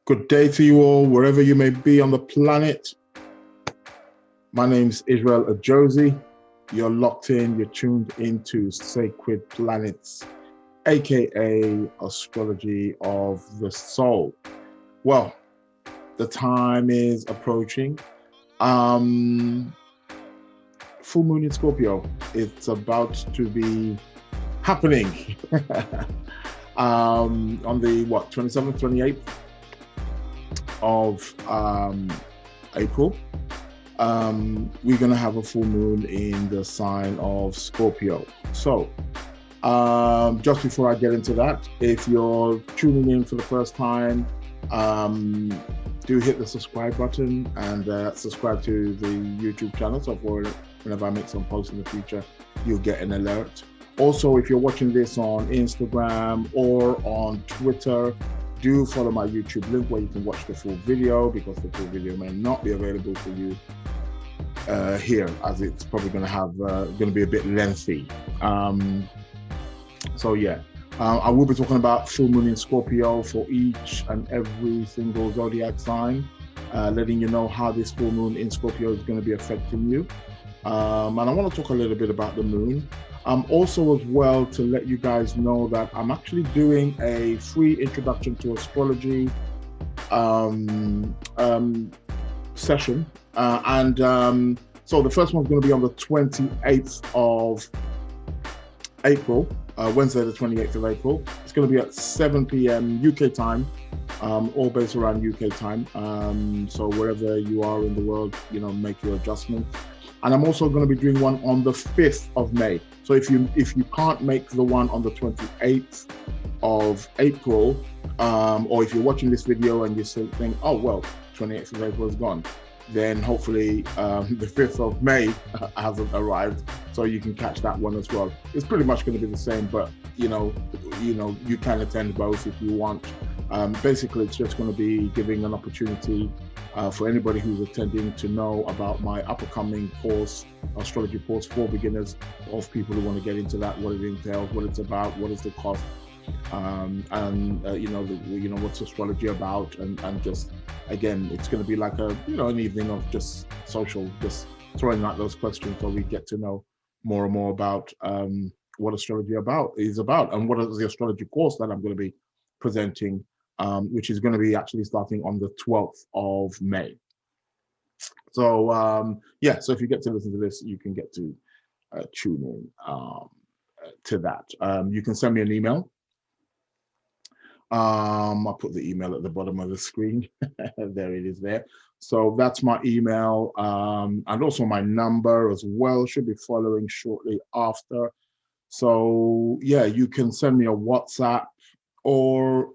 Good day to you all, wherever you may be on the planet. My name's Israel Ajosi. You're locked in, you're tuned into Sacred Planets, aka Astrology of the Soul. Well, the time is approaching. Full moon in Scorpio. It's about to be happening on the 27th, 28th of April. We're going to have a full moon in the sign of Scorpio. So just before I get into that, if you're tuning in for the first time, do hit the subscribe button and subscribe to the YouTube channel, so for whenever I make some posts in the future, you'll get an alert. Also, if you're watching this on Instagram or on Twitter, do follow my YouTube link where you can watch the full video, because the full video may not be available for you here, as it's probably going to be a bit lengthy. So yeah, I will be talking about full moon in Scorpio for each and every single zodiac sign, letting you know how this full moon in Scorpio is going to be affecting you. And I want to talk a little bit about the moon. Also as well, to let you guys know that I'm actually doing a free introduction to astrology session. So the first one's going to be on the 28th of April, Wednesday the 28th of April. It's going to be at 7 p.m. UK time, all based around UK time. So wherever you are in the world, make your adjustments. And I'm also going to be doing one on the 5th of May. So if you can't make the one on the 28th of April, or if you're watching this video and you're saying, oh, well, 28th of April is gone, then hopefully the 5th of May hasn't arrived, so you can catch that one as well. It's pretty much going to be the same, but you can attend both if you want. Basically, it's just going to be giving an opportunity for anybody who's attending to know about my upcoming course, astrology course for beginners, of people who want to get into that, what it entails, what it's about, what is the cost, what's astrology about, and just, again, it's going to be like an evening of just social, just throwing out those questions so we get to know more and more about what astrology is about, and what is the astrology course that I'm going to be presenting, which is going to be actually starting on the 12th of May. So so if you get to listen to this, you can get to tune in to that. You can send me an email. I'll put the email at the bottom of the screen. There it is there. So that's my email, and also my number as well should be following shortly after. So yeah, you can send me a WhatsApp or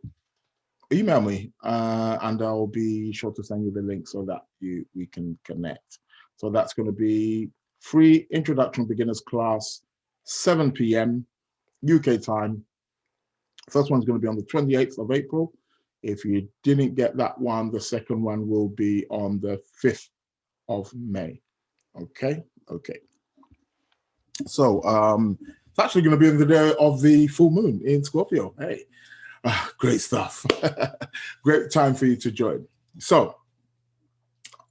email me, and I'll be sure to send you the link so that we can connect. So that's going to be free introduction beginners class, 7 p.m. UK time. First one's going to be on the 28th of April. If you didn't get that one, the second one will be on the 5th of May. Okay. So it's actually going to be the day of the full moon in Scorpio. Hey, great stuff. Great time for you to join. So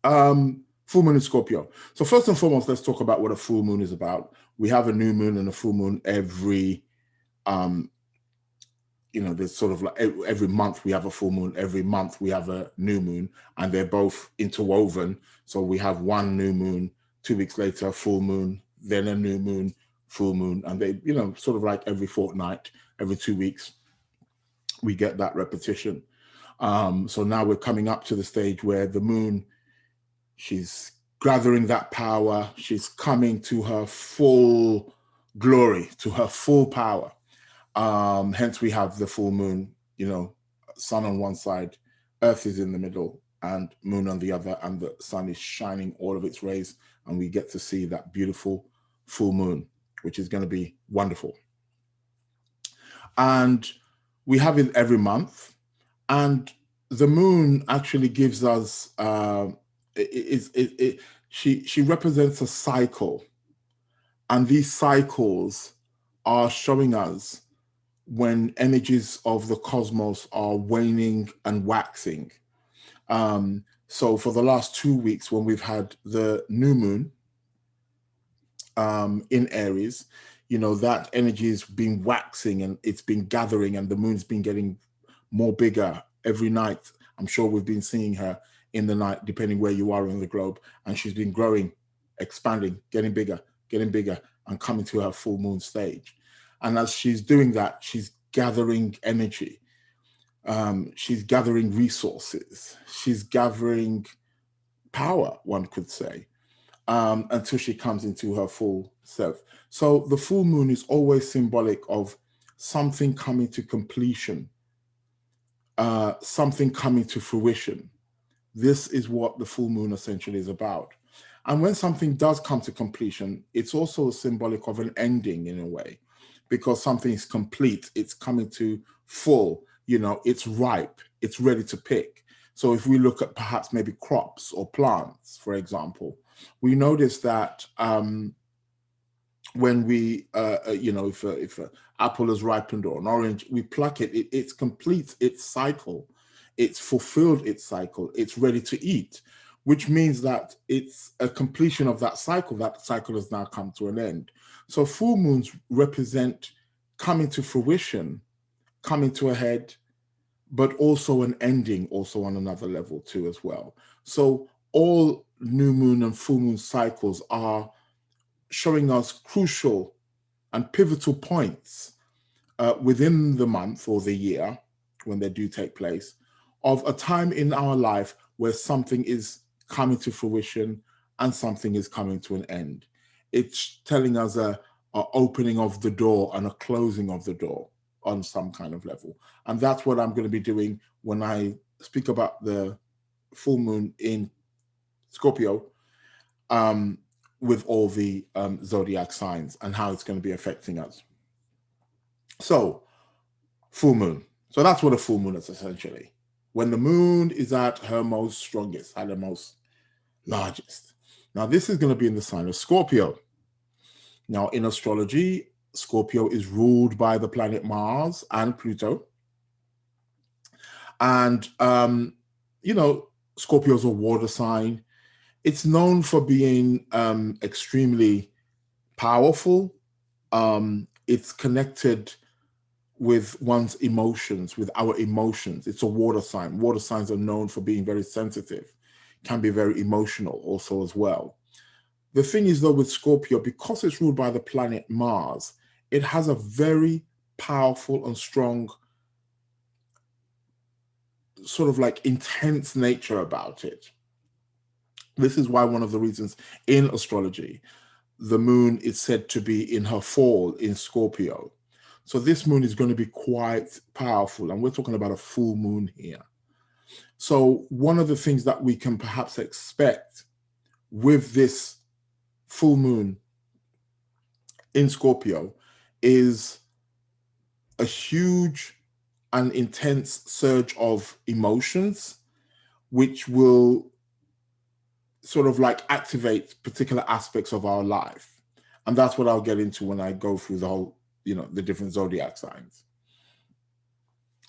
full moon in Scorpio. So first and foremost, let's talk about what a full moon is about. We have a new moon and a full moon every there's sort of like every month we have a full moon, every month we have a new moon, and they're both interwoven. So we have one new moon, 2 weeks later, a full moon, then a new moon, full moon, and they, sort of like every fortnight, every 2 weeks, we get that repetition. So now we're coming up to the stage where the moon, she's gathering that power, she's coming to her full glory, to her full power. Hence we have the full moon, sun on one side, earth is in the middle, and moon on the other, and the sun is shining all of its rays, and we get to see that beautiful full moon, which is going to be wonderful. And we have it every month, and the moon actually gives us she represents a cycle, and these cycles are showing us when energies of the cosmos are waning and waxing. So for the last 2 weeks, when we've had the new moon in Aries, that energy has been waxing and it's been gathering, and the moon's been getting more bigger every night. I'm sure we've been seeing her in the night, depending where you are in the globe, and she's been growing, expanding, getting bigger, and coming to her full moon stage. And as she's doing that, she's gathering energy. She's gathering resources. She's gathering power, one could say, until she comes into her full self. So the full moon is always symbolic of something coming to completion, something coming to fruition. This is what the full moon essentially is about. And when something does come to completion, it's also symbolic of an ending in a way, because something is complete, it's coming to full, it's ripe, it's ready to pick. So if we look at perhaps maybe crops or plants, for example, we notice that when we, if an apple is ripened or an orange, we pluck it, it's complete its cycle, it's fulfilled its cycle, it's ready to eat, which means that it's a completion of that cycle. That cycle has now come to an end. So full moons represent coming to fruition, coming to a head, but also an ending, also on another level too as well. So all new moon and full moon cycles are showing us crucial and pivotal points within the month or the year, when they do take place, of a time in our life where something is coming to fruition and something is coming to an end. It's telling us a opening of the door and a closing of the door on some kind of level. And that's what I'm going to be doing when I speak about the full moon in Scorpio, with all the zodiac signs and how it's going to be affecting us. So, full moon. So that's what a full moon is essentially. When the moon is at her most strongest, at her most largest. Now, this is going to be in the sign of Scorpio. Now, in astrology, Scorpio is ruled by the planet Mars and Pluto. And, Scorpio is a water sign. It's known for being extremely powerful. It's connected with one's emotions, with our emotions. It's a water sign. Water signs are known for being very sensitive, can be very emotional also as well. The thing is, though, with Scorpio, because it's ruled by the planet Mars, it has a very powerful and strong sort of like intense nature about it. This is why one of the reasons in astrology, the moon is said to be in her fall in Scorpio. So this moon is going to be quite powerful, and we're talking about a full moon here. So one of the things that we can perhaps expect with this full moon in Scorpio is a huge and intense surge of emotions, which will sort of like activate particular aspects of our life. And that's what I'll get into when I go through the whole, the different zodiac signs.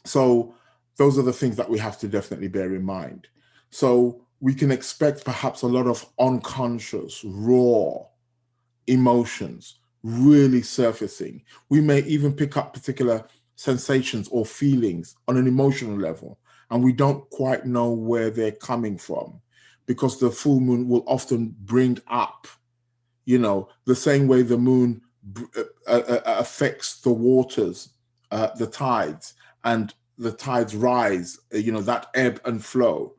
So those are the things that we have to definitely bear in mind. So we can expect perhaps a lot of unconscious, raw emotions really surfacing. We may even pick up particular sensations or feelings on an emotional level, and we don't quite know where they're coming from, because the full moon will often bring up, the same way the moon affects the waters, the tides, and the tides rise, that ebb and flow.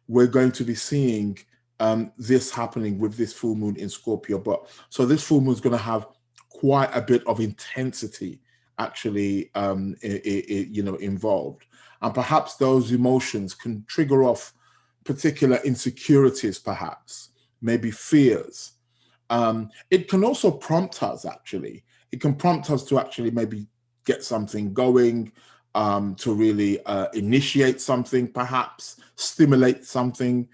We're going to be seeing this happening with this full moon in Scorpio. But so this full moon is going to have quite a bit of intensity actually, involved. And perhaps those emotions can trigger off particular insecurities, perhaps, maybe fears. It can also prompt us, actually. It can prompt us to actually maybe get something going, to really initiate something, perhaps, stimulate something.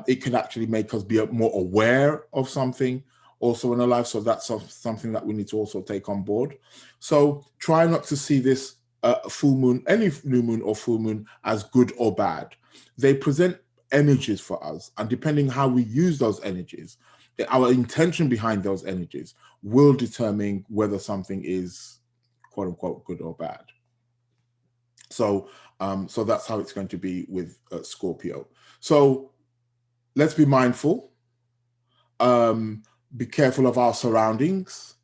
It can actually make us be more aware of something also in our life. So that's something that we need to also take on board. So try not to see this full moon, any new moon or full moon, as good or bad. They present energies for us, and depending how we use those energies, our intention behind those energies will determine whether something is quote unquote good or bad. So so that's how it's going to be with Scorpio. So let's be mindful, be careful of our surroundings,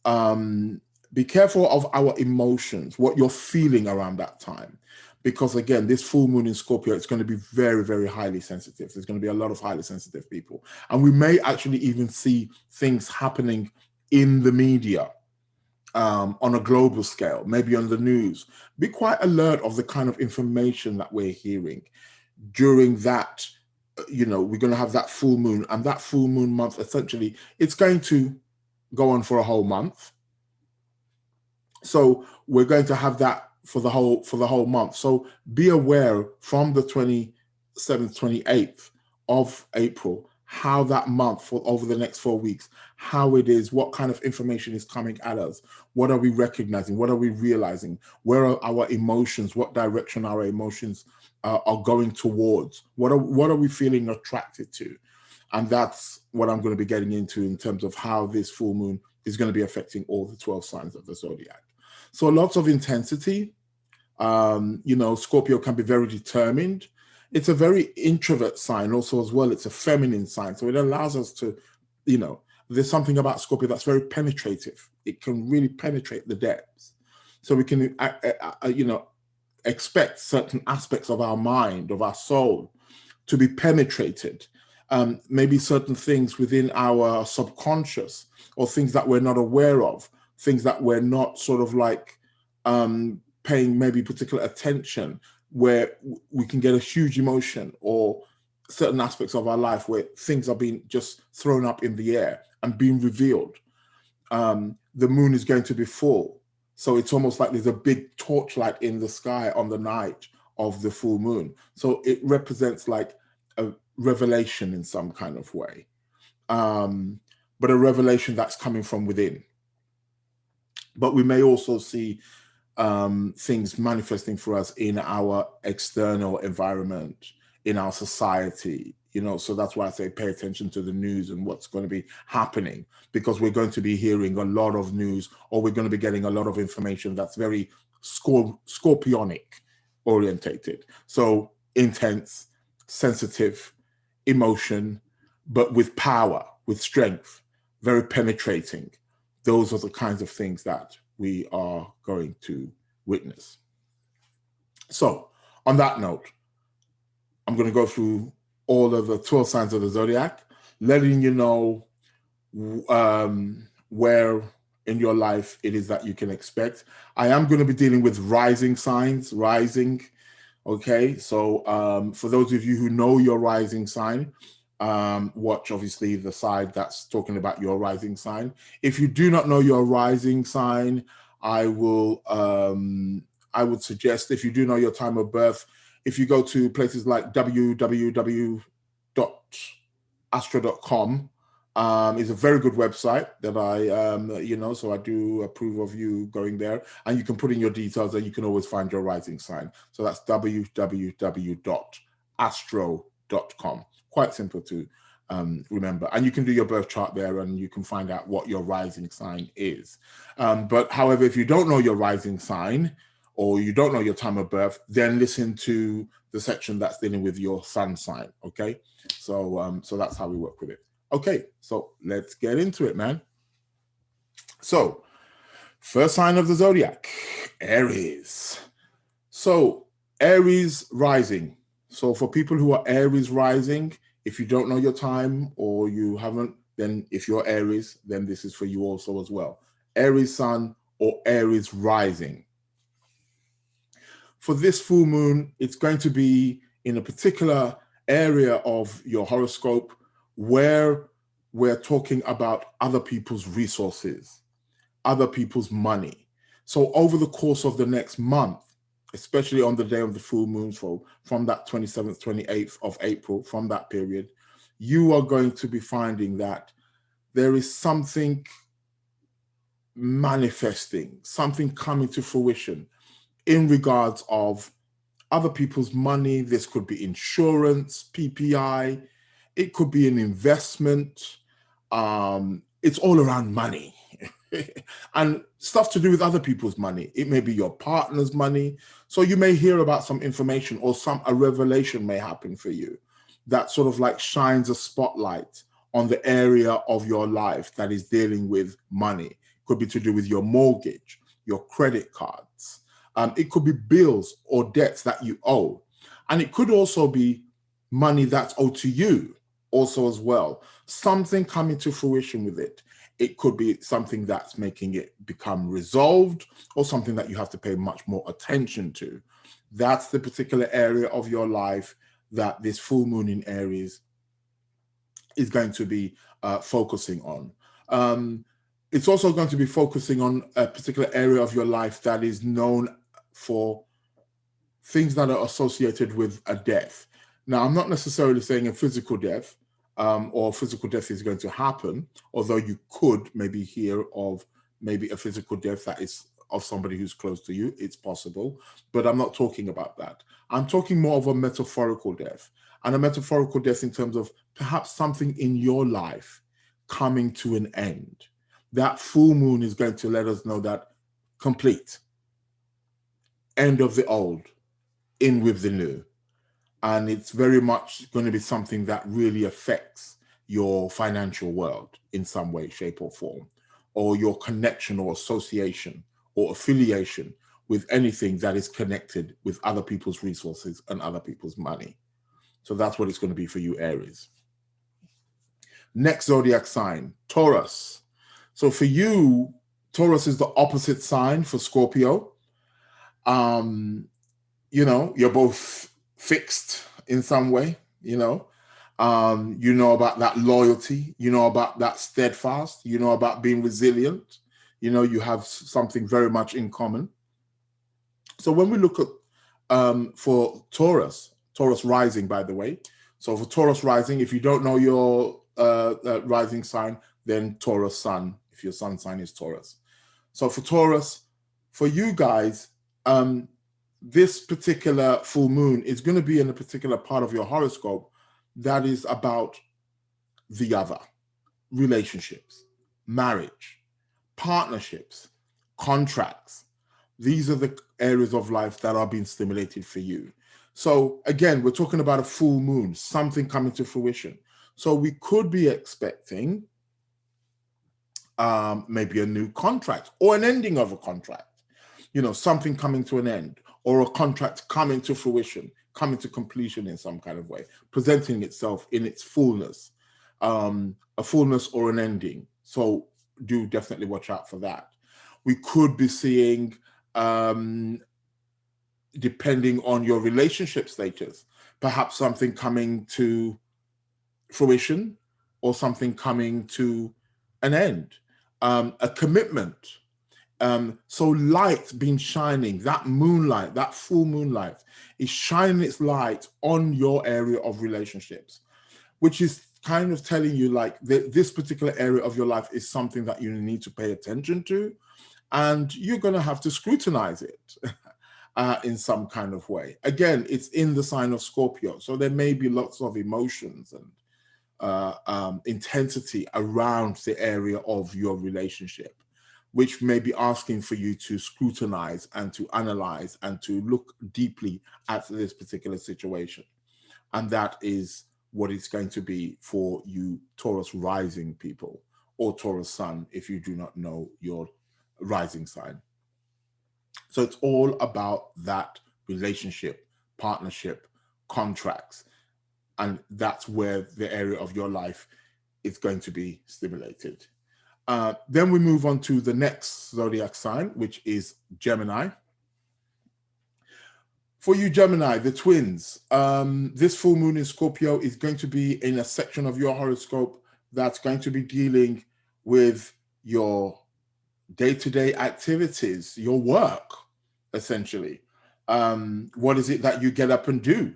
be careful of our emotions, what you're feeling around that time. Because again, this full moon in Scorpio, it's going to be very, very highly sensitive. There's going to be a lot of highly sensitive people. And we may actually even see things happening in the media on a global scale, maybe on the news. Be quite alert of the kind of information that we're hearing during that. You know, we're going to have that full moon, and that full moon month, essentially, it's going to go on for a whole month. So we're going to have that for the whole month. So be aware from the 27th, 28th of April, how that month for over the next 4 weeks, how it is, what kind of information is coming at us, what are we recognizing, what are we realizing, where are our emotions, what direction our emotions are going towards, what are we feeling attracted to. And that's what I'm going to be getting into in terms of how this full moon is going to be affecting all the 12 signs of the zodiac. So lots of intensity. You know, Scorpio can be very determined. It's a very introvert sign also as well. It's a feminine sign. So it allows us to, you know, there's something about Scorpio that's very penetrative. It can really penetrate the depths. So we can, you know, expect certain aspects of our mind, of our soul, to be penetrated. Maybe certain things within our subconscious, or things that we're not aware of, things that we're not sort of like paying maybe particular attention, where we can get a huge emotion, or certain aspects of our life where things are being just thrown up in the air and being revealed. The moon is going to be full. So it's almost like there's a big torchlight in the sky on the night of the full moon. So it represents like a revelation in some kind of way, but a revelation that's coming from within. But we may also see things manifesting for us in our external environment, in our society, you know. So that's why I say pay attention to the news and what's going to be happening, because we're going to be hearing a lot of news, or we're going to be getting a lot of information that's very scorpionic orientated. So intense, sensitive, emotion, but with power, with strength, very penetrating. Those are the kinds of things that we are going to witness. So on that note, I'm going to go through all of the 12 signs of the zodiac, letting you know where in your life it is that you can expect. I am going to be dealing with rising signs, okay? So for those of you who know your rising sign, watch obviously the side that's talking about your rising sign. If you do not know your rising sign, I would suggest, if you do know your time of birth, if you go to places like www.astro.com, is a very good website that I, you know, so I do approve of you going there, and you can put in your details and you can always find your rising sign. So that's www.astro.com. Quite simple to remember. And you can do your birth chart there and you can find out what your rising sign is. But however, if you don't know your rising sign, or you don't know your time of birth, then listen to the section that's dealing with your sun sign, okay? So, so that's how we work with it. Okay, so let's get into it, man. So, first sign of the zodiac, Aries. So, Aries rising. So for people who are Aries rising, if you don't know your time or you haven't, then if you're Aries, then this is for you also as well. Aries sun or Aries rising. For this full moon, it's going to be in a particular area of your horoscope where we're talking about other people's resources, other people's money. So over the course of the next month, especially on the day of the full moon, so from that 27th, 28th of April, from that period, you are going to be finding that there is something manifesting, something coming to fruition in regards of other people's money. This could be insurance, PPI. It could be an investment. It's all around money and stuff to do with other people's money. It may be your partner's money. So you may hear about some information, or a revelation may happen for you that sort of like shines a spotlight on the area of your life that is dealing with money. It could be to do with your mortgage, your credit cards. It could be bills or debts that you owe. And it could also be money that's owed to you also as well. Something coming to fruition with it. It could be something that's making it become resolved, or something that you have to pay much more attention to. That's the particular area of your life that this full moon in Aries is going to be focusing on. It's also going to be focusing on a particular area of your life that is known for things that are associated with a death. Now, I'm not necessarily saying a physical death, or physical death is going to happen, although you could maybe hear of maybe a physical death that is of somebody who's close to you. It's possible, but I'm not talking about that. I'm talking more of a metaphorical death, and a metaphorical death in terms of perhaps something in your life coming to an end. That full moon is going to let us know that complete, end of the old, in with the new. And it's very much going to be something that really affects your financial world in some way, shape, or form, or your connection or association or affiliation with anything that is connected with other people's resources and other people's money. So that's what it's going to be for you, Aries. Next zodiac sign, Taurus. So for you, Taurus is the opposite sign for Scorpio. You're both fixed in some way, you know about that loyalty, about that steadfast, about being resilient, you have something very much in common. So when we look at for Taurus rising, by the way, so for Taurus rising, if you don't know your rising sign, then Taurus sun, if your sun sign is Taurus. So for Taurus, for you guys, this particular full moon is going to be in a particular part of your horoscope that is about the other, relationships, marriage, partnerships, contracts. These are the areas of life that are being stimulated for you. So again, we're talking about a full moon, something coming to fruition. So we could be expecting maybe a new contract or an ending of a contract, something coming to an end, or a contract coming to fruition, coming to completion in some kind of way, presenting itself in its fullness, a fullness or an ending. So do definitely watch out for that. We could be seeing, depending on your relationship status, perhaps something coming to fruition or something coming to an end, a commitment. So light being shining, that moonlight, that full moonlight is shining its light on your area of relationships, which is kind of telling you like this particular area of your life is something that you need to pay attention to, and you're going to have to scrutinize it in some kind of way. Again, it's in the sign of Scorpio, so there may be lots of emotions and intensity around the area of your relationship, which may be asking for you to scrutinize and to analyze and to look deeply at this particular situation. And that is what it's going to be for you Taurus rising people, or Taurus sun if you do not know your rising sign. So it's all about that relationship, partnership, contracts. And that's where the area of your life is going to be stimulated. Then we move on to the next zodiac sign, which is Gemini. For you, Gemini, the twins, this full moon in Scorpio is going to be in a section of your horoscope that's going to be dealing with your day-to-day activities, your work, essentially. What is it that you get up and do?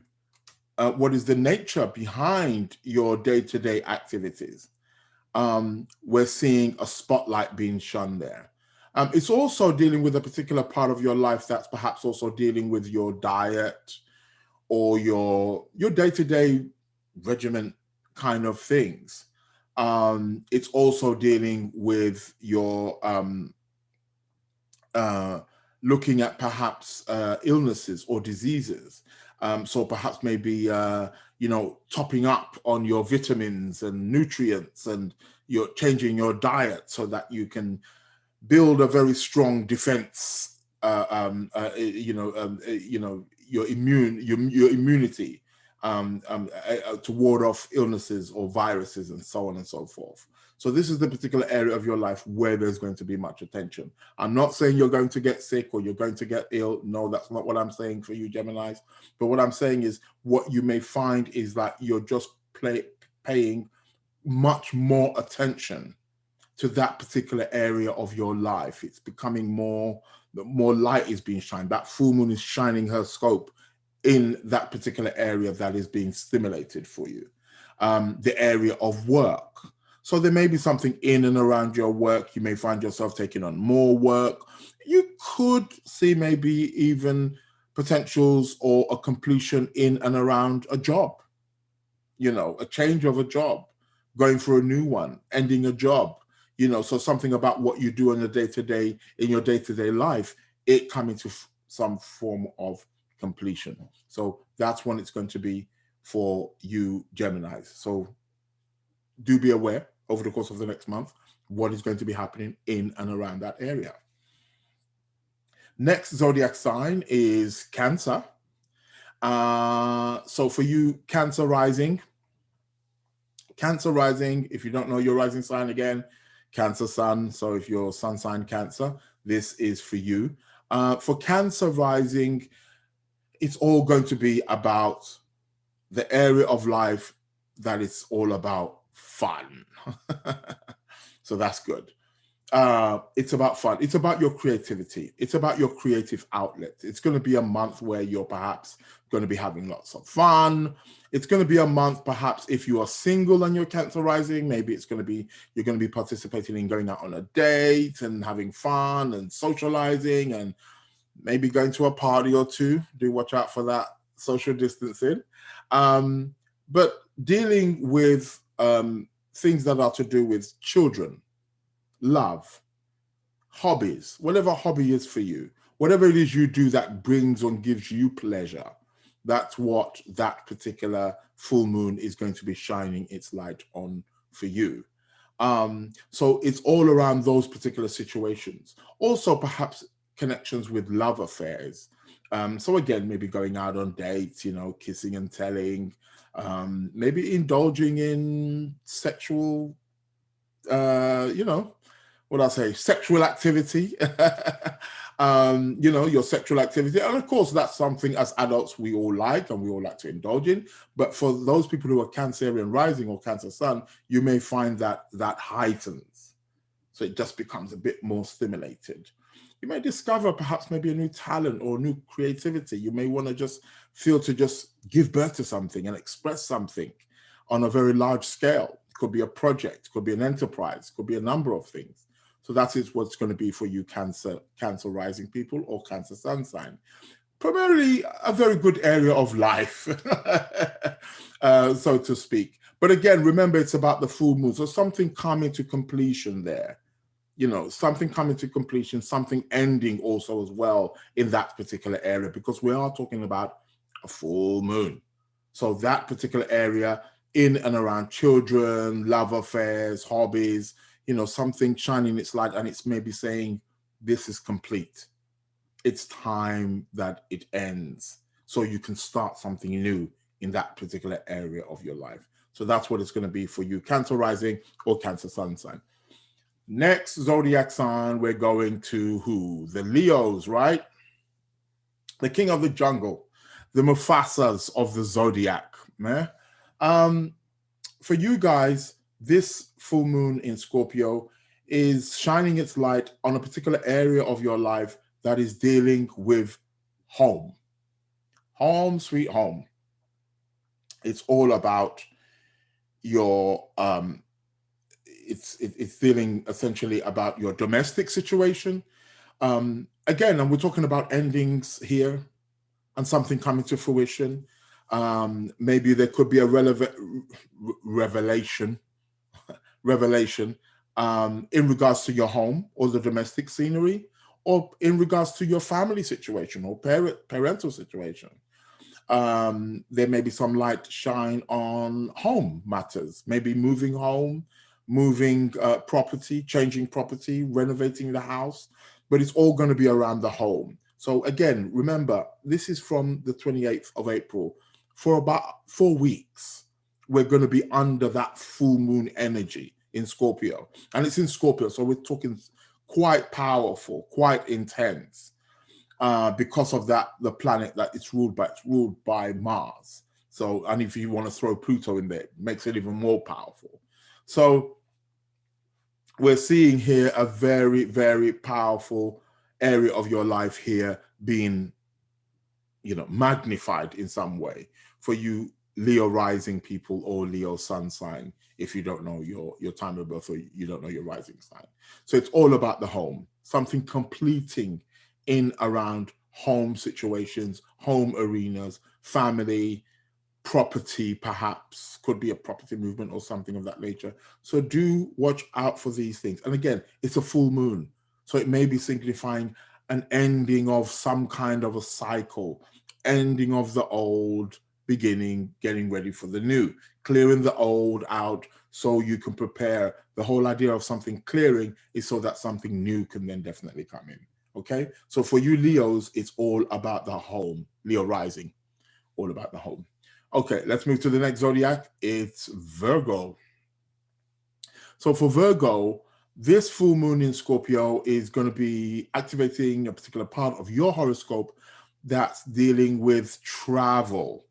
What is the nature behind your day-to-day activities? We're seeing a spotlight being shone there. It's also dealing with a particular part of your life that's perhaps also dealing with your diet or your day-to-day regimen kind of things. It's also dealing with your looking at perhaps illnesses or diseases. So perhaps maybe topping up on your vitamins and nutrients, and you're changing your diet so that you can build a very strong defense. Your immunity to ward off illnesses or viruses and so on and so forth. So this is the particular area of your life where there's going to be much attention. I'm not saying you're going to get sick or you're going to get ill. No, that's not what I'm saying for you, Geminis. But what I'm saying is what you may find is that you're just paying much more attention to that particular area of your life. It's becoming more light is being shined. That full moon is shining her scope in that particular area that is being stimulated for you. The area of work. So there may be something in and around your work. You may find yourself taking on more work. You could see maybe even potentials or a completion in and around a job, a change of a job, going for a new one, ending a job, so something about what you do in your day-to-day life, it coming to some form of completion. So that's when it's going to be for you, Geminis. So do be aware over the course of the next month what is going to be happening in and around that area. Next zodiac sign is Cancer. So for you, Cancer rising, if you don't know your rising sign, again, Cancer sun. So if you're sun sign Cancer, this is for you. For Cancer rising, it's all going to be about the area of life that it's all about fun. So that's good. It's about fun. It's about your creativity. It's about your creative outlet. It's going to be a month where you're perhaps going to be having lots of fun. It's going to be a month, perhaps, if you are single and you're Cancer rising, maybe you're going to be participating in going out on a date and having fun and socializing and maybe going to a party or two. Do watch out for that social distancing. But dealing with things that are to do with children, love, hobbies, whatever hobby is for you, whatever it is you do that brings and gives you pleasure, that's what that particular full moon is going to be shining its light on for you. So it's all around those particular situations. Also, perhaps connections with love affairs. So again, maybe going out on dates, kissing and telling, maybe indulging in sexual, sexual activity, your sexual activity. And of course, that's something as adults we all like and we all like to indulge in. But for those people who are Cancerian rising or Cancer sun, you may find that heightens. So it just becomes a bit more stimulated. You may discover perhaps maybe a new talent or new creativity. You may want to just feel to just give birth to something and express something on a very large scale. It could be a project, could be an enterprise, could be a number of things. So that is what's going to be for you Cancer rising people or Cancer sun sign. Primarily a very good area of life, so to speak. But again, remember, it's about the full moon. So something coming to completion there. Something coming to completion, something ending also as well in that particular area, because we are talking about a full moon. So that particular area in and around children, love affairs, hobbies, something shining its light, and it's maybe saying, this is complete. It's time that it ends, so you can start something new in that particular area of your life. So that's what it's going to be for you, Cancer rising or Cancer sun sign. Next zodiac sign, we're going to who? The Leos, right? The king of the jungle, the Mufasas of the zodiac. For you guys, this full moon in Scorpio is shining its light on a particular area of your life that is dealing with home. Home, sweet home. It's all about your it's dealing essentially about your domestic situation. Again, and we're talking about endings here and something coming to fruition. Maybe there could be a revelation in regards to your home or the domestic scenery, or in regards to your family situation or parental situation. There may be some light shine on home matters, maybe moving home, moving property, changing property, renovating the house, but it's all going to be around the home. So again, remember, this is from the 28th of April. For about 4 weeks, we're going to be under that full moon energy in Scorpio. And it's in Scorpio, so we're talking quite powerful, quite intense, because of that, the planet that it's ruled by Mars. So, and if you want to throw Pluto in there, it makes it even more powerful. So we're seeing here a very, very powerful area of your life here being, magnified in some way for you Leo rising people or Leo sun sign, if you don't know your time of birth or you don't know your rising sign. So it's all about the home, something completing in around home situations, home arenas, family, property, perhaps could be a property movement or something of that nature. So do watch out for these things. And again, it's a full moon, so it may be signifying an ending of some kind of a cycle, ending of the old, beginning, getting ready for the new, clearing the old out so you can prepare. The whole idea of something clearing is so that something new can then definitely come in. Okay, so for you Leos, it's all about the home. Leo rising, all about the home. Okay, let's move to the next zodiac. It's Virgo. So for Virgo, this full moon in Scorpio is going to be activating a particular part of your horoscope that's dealing with travel.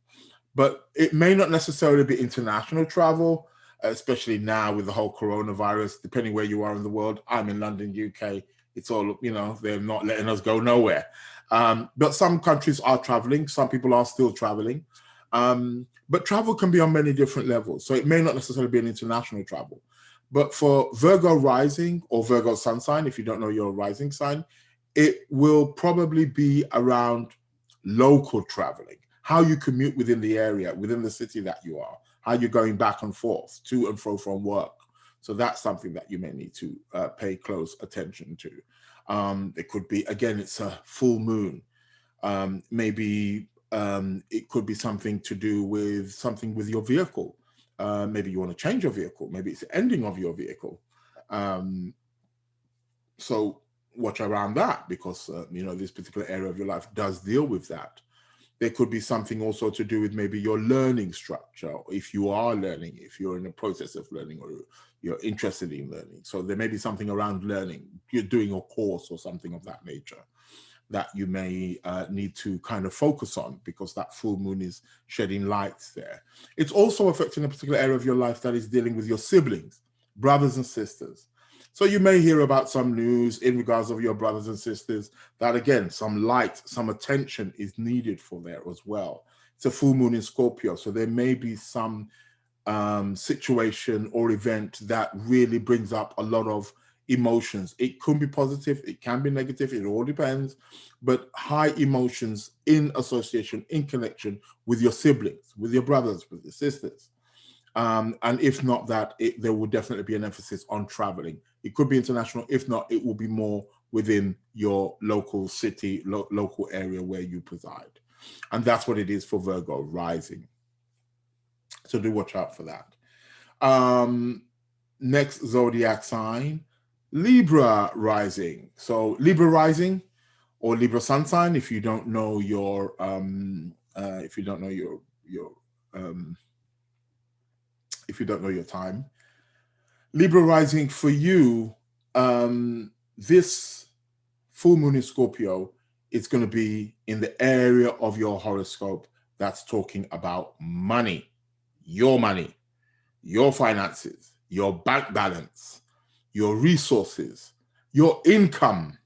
But it may not necessarily be international travel, especially now with the whole coronavirus, depending where you are in the world. I'm in London, UK. It's all, they're not letting us go nowhere. But some countries are traveling. Some people are still traveling. But travel can be on many different levels. So it may not necessarily be an international travel. But for Virgo rising or Virgo sun sign, if you don't know your rising sign, it will probably be around local traveling, how you commute within the area, within the city that you are, how you're going back and forth to and fro from work. So that's something that you may need to pay close attention to. It could be, again, it's a full moon. Maybe it could be something to do with something with your vehicle. Maybe you want to change your vehicle. Maybe it's the ending of your vehicle. So watch around that, because this particular area of your life does deal with that. There could be something also to do with maybe your learning structure, if you are learning, if you're in the process of learning or you're interested in learning. So there may be something around learning. You're doing a course or something of that nature that you may need to kind of focus on, because that full moon is shedding lights there. It's also affecting a particular area of your life that is dealing with your siblings, brothers and sisters. So you may hear about some news in regards of your brothers and sisters that, again, some light, some attention is needed for there as well. It's a full moon in Scorpio, so there may be some situation or event that really brings up a lot of emotions. It could be positive, it can be negative, it all depends, but high emotions in association, in connection with your siblings, with your brothers, with your sisters. And if not that, there will definitely be an emphasis on traveling. It could be international. If not, it will be more within your local city, local area where you preside. And that's what it is for Virgo rising. So do watch out for that. Next zodiac sign, Libra rising. So Libra rising or Libra sun sign, if you don't know your if you don't know your time. Libra rising for you, this full moon in Scorpio, it's going to be in the area of your horoscope that's talking about money, your finances, your bank balance, your resources, your income.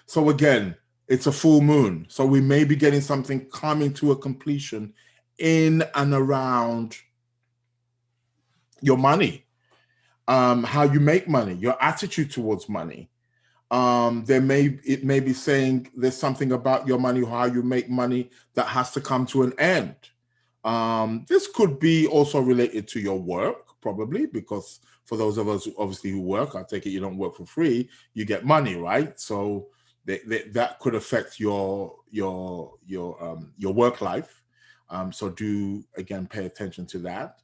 So again, it's a full moon. So we may be getting something coming to a completion in and around your money. how you make money, your attitude towards money. It may be saying there's something about your money, how you make money, that has to come to an end. This could be also related to your work, probably, because for those of us obviously who work, I take it you don't work for free, you get money, right? So that could affect your work life. So do again pay attention to that.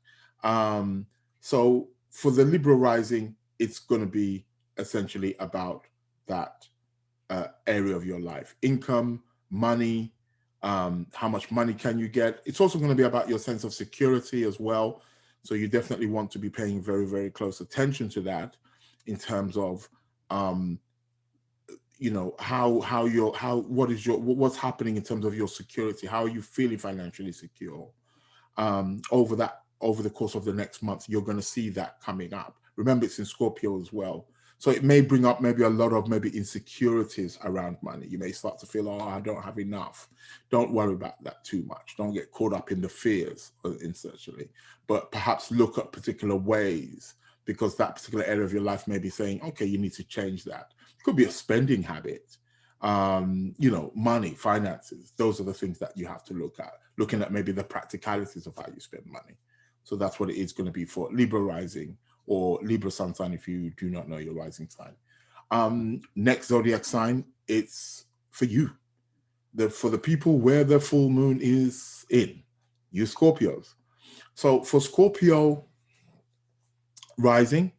So for the Libra rising, it's going to be essentially about that area of your life: income, money, how much money can you get. It's also going to be about your sense of security as well. So you definitely want to be paying very, very close attention to that in terms of what's happening in terms of your security. How are you feeling financially secure? Over the course of the next month, you're going to see that coming up. Remember, it's in Scorpio as well. So it may bring up maybe a lot of insecurities around money. You may start to feel, oh, I don't have enough. Don't worry about that too much. Don't get caught up in the fears, essentially. But perhaps look at particular ways, because that particular area of your life may be saying, okay, you need to change that. It could be a spending habit, money, finances. Those are the things that you have to look at, looking at maybe the practicalities of how you spend money. So that's what it is going to be for Libra rising or Libra sun sign if you do not know your rising sign. Next zodiac sign, it's for you. For the people where the full moon is in, you Scorpios. So for Scorpio rising,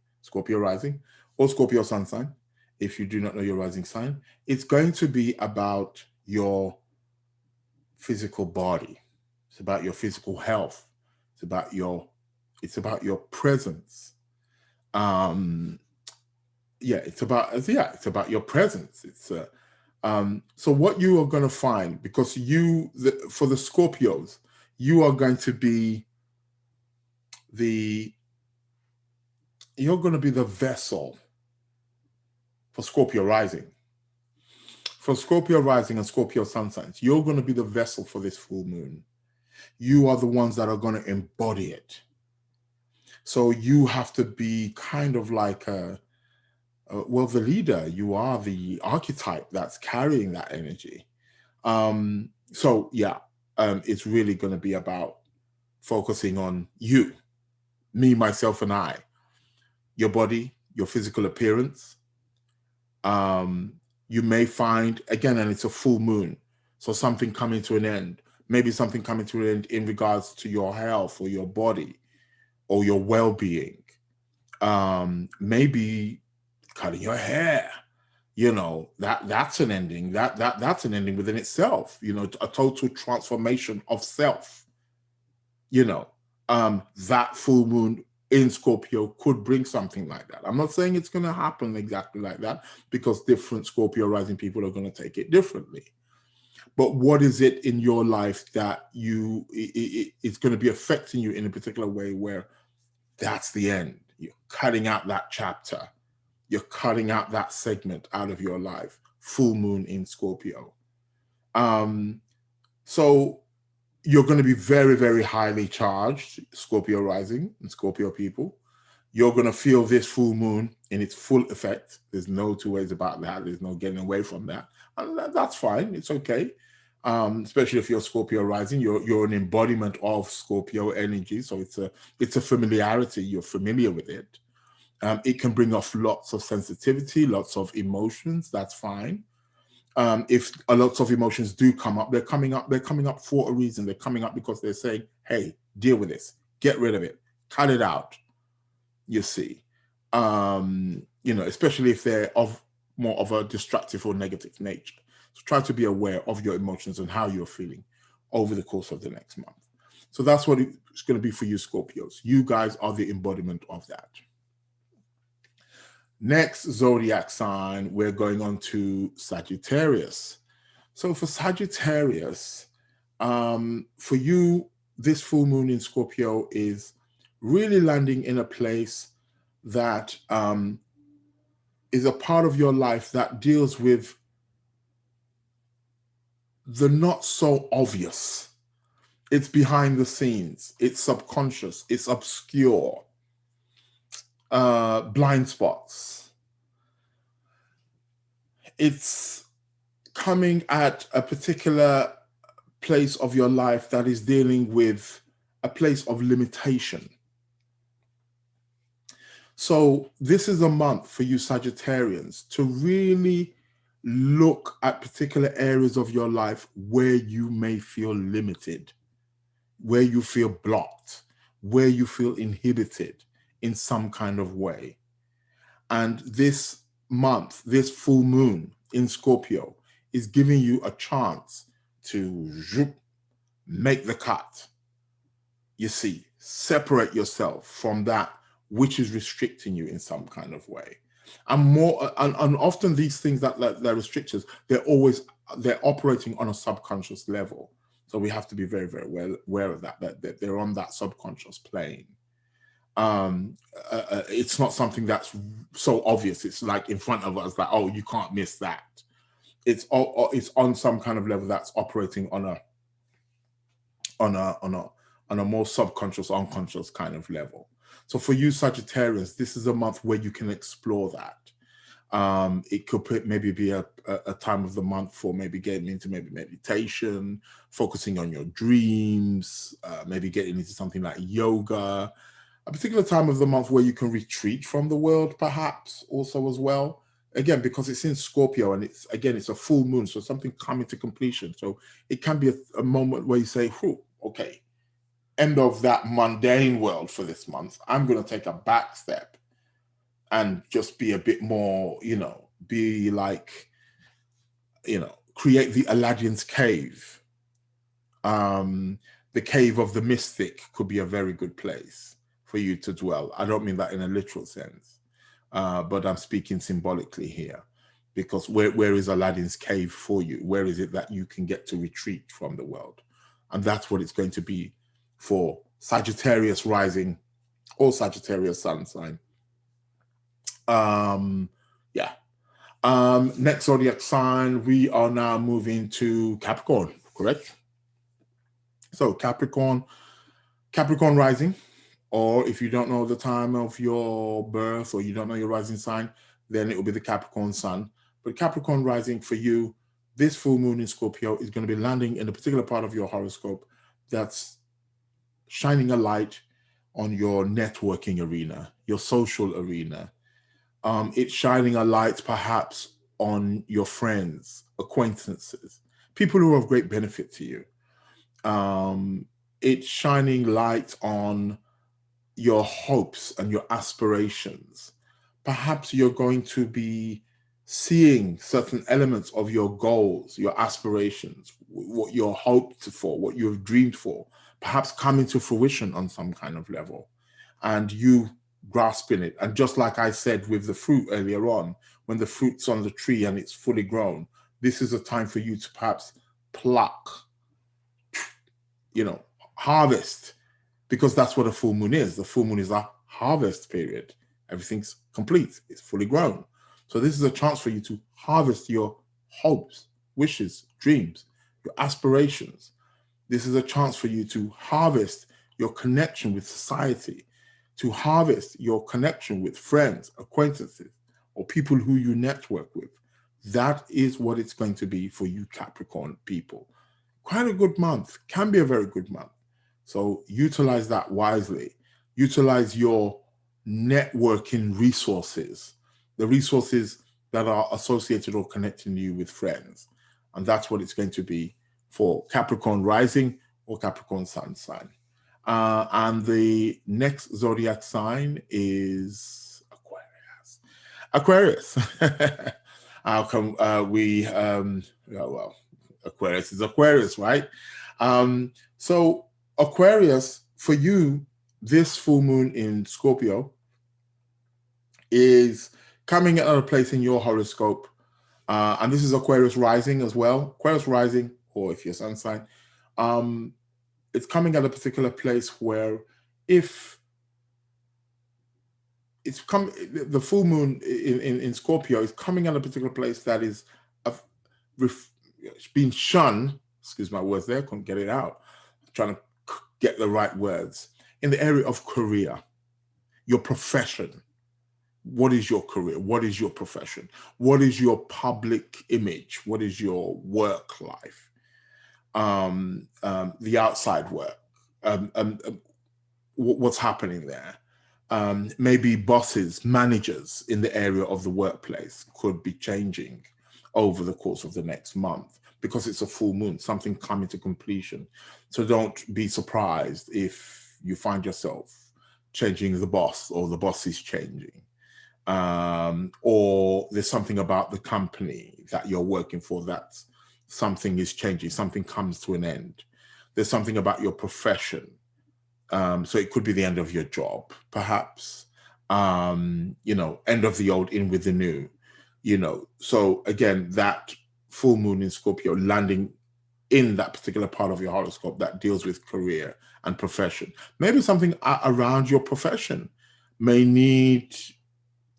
or Scorpio sun sign, if you do not know your rising sign, it's going to be about your physical body. It's about your physical health. It's about your presence. It's about your presence. It's so what you are going to find, because for the Scorpios, you are going to be the vessel for Scorpio rising. For Scorpio rising and Scorpio sun signs, you're going to be the vessel for this full moon. You are the ones that are going to embody it. So you have to be kind of like the leader. You are the archetype that's carrying that energy. It's really going to be about focusing on you, me, myself, and I, your body, your physical appearance. You may find, again, and it's a full moon, so something coming to an end, maybe something coming to an end in regards to your health or your body or your well-being. Maybe cutting your hair, that's an ending. That's an ending within itself, a total transformation of self. That full moon in Scorpio could bring something like that. I'm not saying it's going to happen exactly like that, because different Scorpio rising people are going to take it differently. But what is it in your life that it's going to be affecting you in a particular way where that's the end? You're cutting out that chapter. You're cutting out that segment out of your life. Full moon in Scorpio. So you're going to be very, very highly charged, Scorpio rising and Scorpio people. You're going to feel this full moon in its full effect. There's no two ways about that. There's no getting away from that. And that's fine. It's okay. Especially if you're Scorpio rising, you're an embodiment of Scorpio energy. So it's a familiarity. You're familiar with it. It can bring off lots of sensitivity, lots of emotions. That's fine. If a lot of emotions do come up, they're coming up for a reason. They're coming up because they're saying, hey, deal with this, get rid of it, cut it out. You see, especially if they're of more of a destructive or negative nature. So try to be aware of your emotions and how you're feeling over the course of the next month. So that's what it's going to be for you, Scorpios. You guys are the embodiment of that. Next zodiac sign, we're going on to Sagittarius. So for Sagittarius, for you, this full moon in Scorpio is really landing in a place that is a part of your life that deals with the not so obvious. It's behind the scenes. It's subconscious. It's obscure. blind spots. It's coming at a particular place of your life that is dealing with a place of limitation. So this is a month for you Sagittarians to really look at particular areas of your life where you may feel limited, where you feel blocked, where you feel inhibited in some kind of way. And this month, this full moon in Scorpio is giving you a chance to make the cut. You see, separate yourself from that which is restricting you in some kind of way. And often these things that restrict us, they're operating on a subconscious level. So we have to be very, very well aware of that they're on that subconscious plane. It's not something that's so obvious. It's like in front of us, like, oh, you can't miss that. It's on some kind of level that's operating on a more subconscious, unconscious kind of level. So for you Sagittarians, this is a month where you can explore that. It could maybe be a time of the month for maybe getting into maybe meditation, focusing on your dreams, maybe getting into something like yoga. A particular time of the month where you can retreat from the world, perhaps also as well. Again, because it's in Scorpio and it's a full moon, so something coming to completion. So it can be a moment where you say, okay, end of that mundane world for this month. I'm going to take a back step and just be a bit more, be like, create the Aladdin's cave. The cave of the mystic could be a very good place for you to dwell. I don't mean that in a literal sense, but I'm speaking symbolically here, because where is Aladdin's cave for you? Where is it that you can get to retreat from the world? And that's what it's going to be for Sagittarius rising or Sagittarius sun sign. Next zodiac sign, we are now moving to Capricorn, correct? So Capricorn rising, or if you don't know the time of your birth or you don't know your rising sign, then it will be the Capricorn sun. But Capricorn rising for you, this full moon in Scorpio is going to be landing in a particular part of your horoscope that's shining a light on your networking arena, your social arena. It's shining a light perhaps on your friends, acquaintances, people who are of great benefit to you. It's shining light on your hopes and your aspirations. Perhaps you're going to be seeing certain elements of your goals, your aspirations, what you're hoped for, what you've dreamed for, perhaps coming to fruition on some kind of level, and you grasping it. And just like I said with the fruit earlier on, when the fruit's on the tree and it's fully grown, this is a time for you to perhaps pluck, harvest, because that's what a full moon is. The full moon is a harvest period. Everything's complete. It's fully grown. So this is a chance for you to harvest your hopes, wishes, dreams, your aspirations. This is a chance for you to harvest your connection with society, to harvest your connection with friends, acquaintances, or people who you network with. That is what it's going to be for you Capricorn people. Quite a good month, can be a very good month. So utilize that wisely. Utilize your networking resources, the resources that are associated or connecting you with friends. And that's what it's going to be for Capricorn rising or Capricorn sun sign. And the next zodiac sign is Aquarius. How come Aquarius is Aquarius, right? So Aquarius, for you, this full moon in Scorpio is coming at a place in your horoscope. And this is Aquarius rising as well. Aquarius rising, or if you're sun sign, it's coming at a particular place where if it's the full moon in Scorpio is coming at a particular place that is being shunned, excuse my words there, couldn't get it out, I'm trying to get the right words, in the area of career, your profession, What is your career? What is your profession? What is your public image? What is your work life? The outside work. What's happening there? Maybe bosses, managers in the area of the workplace could be changing over the course of the next month because it's a full moon, something coming to completion. So don't be surprised if you find yourself changing the boss or the boss is changing. Or there's something about the company that you're working for that something is changing, something comes to an end. There's something about your profession. So it could be the end of your job, perhaps, end of the old, in with the new, So again, that full moon in Scorpio landing in that particular part of your horoscope that deals with career and profession. Maybe something around your profession may need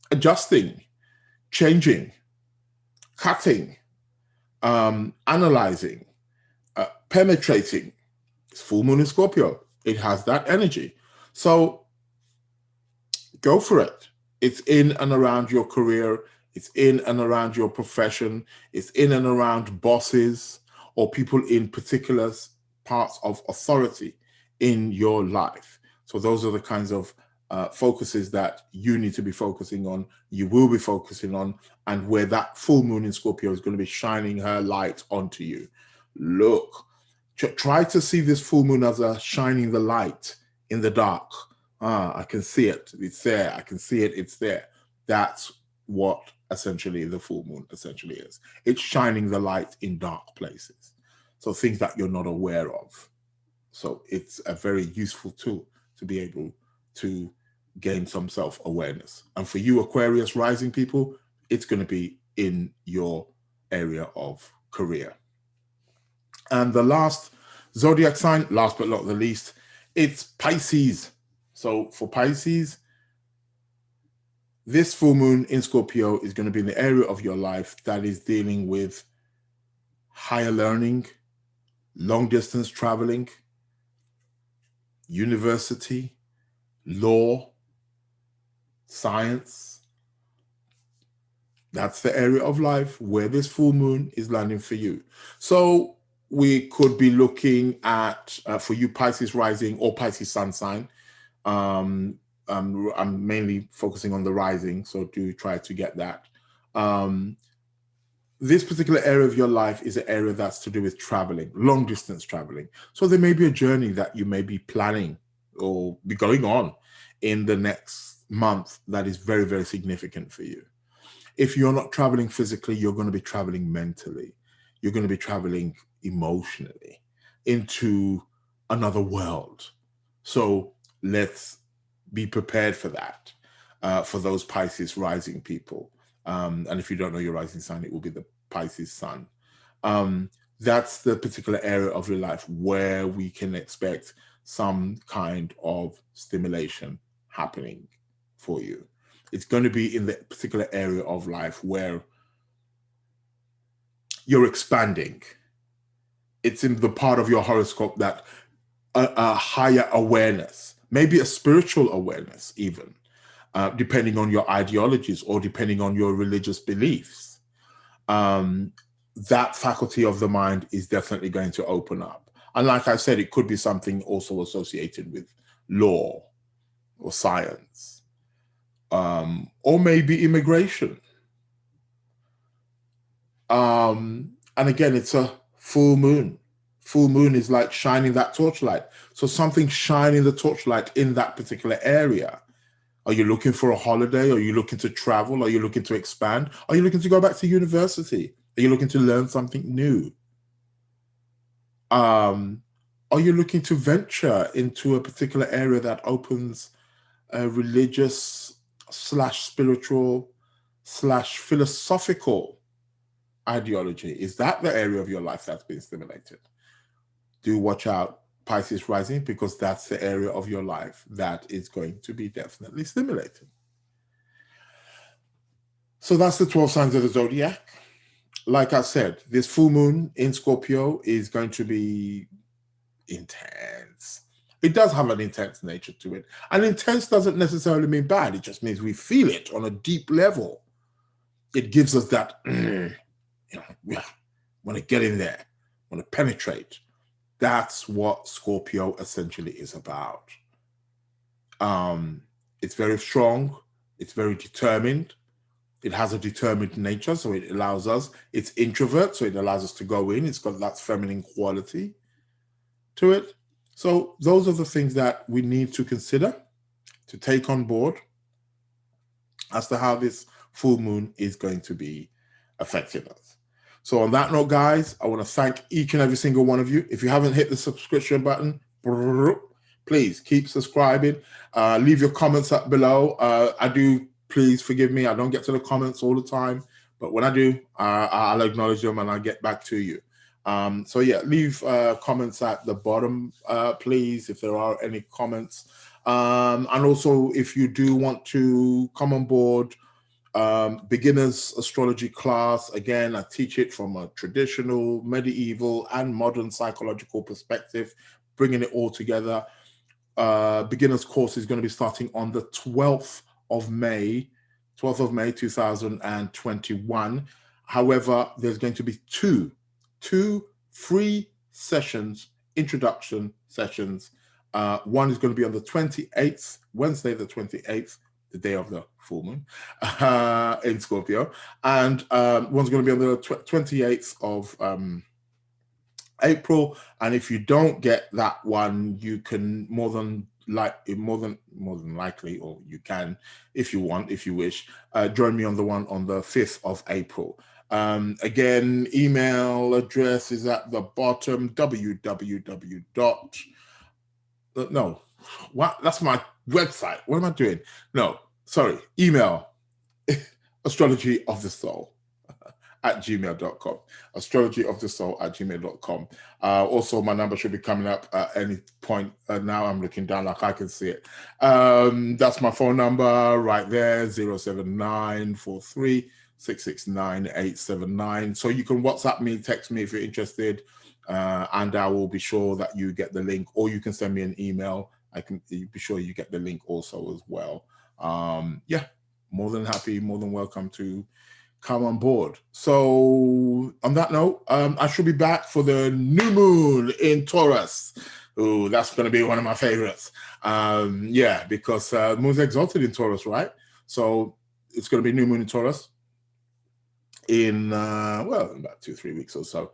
adjusting, changing, cutting, analyzing, penetrating. It's full moon in Scorpio. It has that energy. So go for it. It's in and around your career. It's in and around your profession. It's in and around bosses or people in particular parts of authority in your life. So those are the kinds of focuses that you need to be focusing on, you will be focusing on, and where that full moon in Scorpio is going to be shining her light onto you. Look, try to see this full moon as a shining the light in the dark. I can see it. It's there. I can see it. It's there. That's what essentially the full moon essentially is. It's shining the light in dark places. So things that you're not aware of. So it's a very useful tool to be able to gain some self-awareness. And for you Aquarius rising people, it's going to be in your area of career. And the last zodiac sign, last but not the least, it's Pisces. So for Pisces, this full moon in Scorpio is going to be in the area of your life that is dealing with higher learning, long distance traveling, university, law, science. That's the area of life where this full moon is landing for you. So we could be looking at, for you Pisces rising or Pisces sun sign, I'm mainly focusing on the rising, so do try to get that. This particular area of your life is an area that's to do with traveling, long distance traveling. So there may be a journey that you may be planning or be going on in the next month that is very, very significant for you. If you're not traveling physically, you're going to be traveling mentally. You're going to be traveling emotionally into another world. So let's be prepared for that, for those Pisces rising people. And if you don't know your rising sign, it will be the Pisces sun. That's the particular area of your life where we can expect some kind of stimulation happening for you. It's going to be in the particular area of life where you're expanding. It's in the part of your horoscope that a higher awareness, maybe a spiritual awareness even, depending on your ideologies or depending on your religious beliefs. That faculty of the mind is definitely going to open up. And like I said, it could be something also associated with law or science, or maybe immigration. And again, it's a full moon. Full moon is like shining that torchlight. So something shining the torchlight in that particular area. Are you looking for a holiday? Are you looking to travel? Are you looking to expand? Are you looking to go back to university? Are you looking to learn something new? Are you looking to venture into a particular area that opens a religious / spiritual / philosophical ideology? Is that the area of your life that's been stimulated? Do watch out, Pisces rising, because that's the area of your life that is going to be definitely stimulated. So that's the 12 signs of the zodiac. Like I said, this full moon in Scorpio is going to be intense. It does have an intense nature to it. And intense doesn't necessarily mean bad. It just means we feel it on a deep level. It gives us that, want to get in there, want to penetrate. That's what Scorpio essentially is about. It's very strong. It's very determined. It has a determined nature, so it allows us. It's introvert, so it allows us to go in. It's got that feminine quality to it. So those are the things that we need to consider, to take on board as to how this full moon is going to be affecting us. So on that note, guys, I want to thank each and every single one of you. If you haven't hit the subscription button, please keep subscribing. Leave your comments up below. Please forgive me. I don't get to the comments all the time, but when I do, I'll acknowledge them and I'll get back to you. So yeah, leave comments at the bottom, please, if there are any comments. And also, if you do want to come on board, beginners astrology class, again, I teach it from a traditional, medieval, and modern psychological perspective, bringing it all together. Beginners course is going to be starting on the 12th of May 2021. However, there's going to be two free sessions, introduction sessions. One is going to be on the 28th, Wednesday the 28th, the day of the full moon in Scorpio, and one's going to be on the 28th of April. And if you don't get that one, you can more than likely, or you can, if you want, if you wish, join me on the one on the 5th of April. Again, email address is at the bottom, that's my website. What am I doing? No, sorry, email astrologyofthesoul at gmail.com. astrologyofthesoul@gmail.com. Also, my number should be coming up at any point. Now I'm looking down like I can see it. That's my phone number right there, 07943669879. So you can WhatsApp me, text me if you're interested, and I will be sure that you get the link, or you can send me an email. I can be sure you get the link also as well. Yeah, more than happy, more than welcome to come on board. So on that note, I should be back for the new moon in Taurus. Oh, that's going to be one of my favorites. Yeah, because moon's exalted in Taurus, right? So it's going to be new moon in Taurus in about 2-3 weeks or so.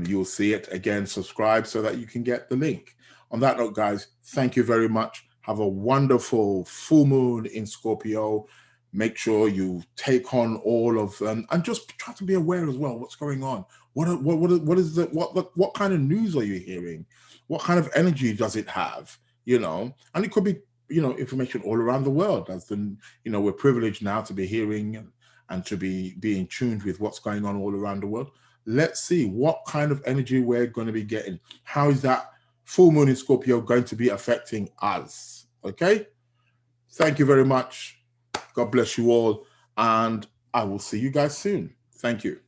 You'll see it again. Subscribe so that you can get the link. On that note, guys, thank you very much. Have a wonderful full moon in Scorpio. Make sure you take on all of them, and just try to be aware as well what's going on. What kind of news are you hearing? What kind of energy does it have? And it could be information all around the world. We're privileged now to be hearing and to be being tuned with what's going on all around the world. Let's see what kind of energy we're going to be getting. How is that full moon in Scorpio going to be affecting us? Okay. Thank you very much. God bless you all, and I will see you guys soon. Thank you.